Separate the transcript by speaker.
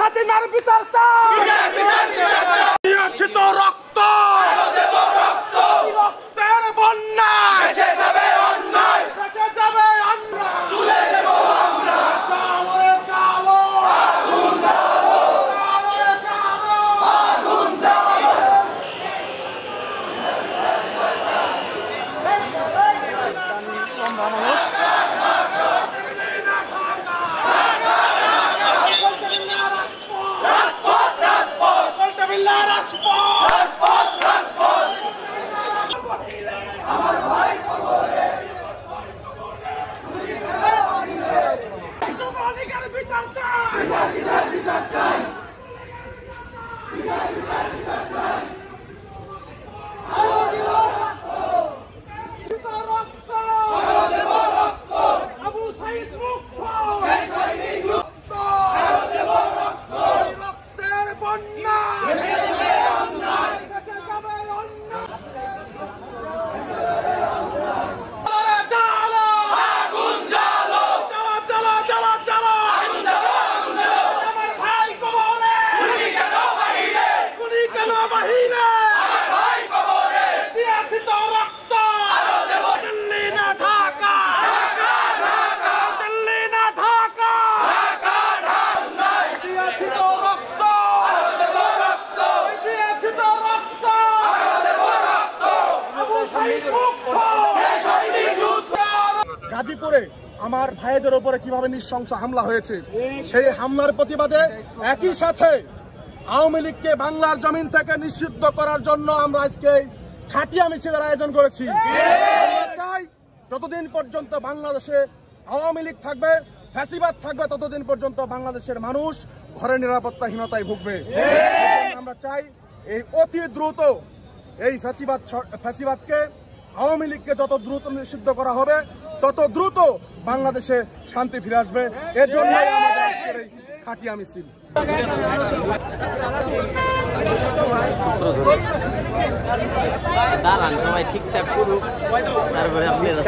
Speaker 1: হাসিনার বিচার চাই দিয়েছি তো রক্ত রক্তের বন্যায় ভেসে যাবে অন্যায় ভেসে যাবে অন্যায় তুলে দেব আমরা চালো রে চালো আগুন জ্বালো চালো রে চালো আগুন জ্বালো গাজীপুরে আমার ভাইদের উপরে কিভাবে নৃশংস হামলা হয়েছে সেই হামলার প্রতিবাদে একই সাথে আওয়ামী লীগকে বাংলার জমিন থেকে নিষিদ্ধ করার জন্য আমরা আজকে খাটিয়া মিছিলের আয়োজন করেছি। আমরা চাই যতদিন পর্যন্ত বাংলাদেশে আওয়ামী লীগ থাকবে, ফ্যাসিবাদ থাকবে, ততদিন পর্যন্ত বাংলাদেশের মানুষ ঘরের নিরাপত্তাহীনতায় ভুগবে। আমরা চাই এই অতি দ্রুত এই ফ্যাসিবাদকে আওয়ামী লীগকে যত দ্রুত নিষিদ্ধ করা হবে তত দ্রুত বাংলাদেশে শান্তি ফিরে আসবে। এর জন্যই আমাদের আজকের এই খাটিয়া মিছিল।
Speaker 2: দাঁড়ান সবাই ঠিকঠাক করুক, তারপরে আপনি
Speaker 1: আমরা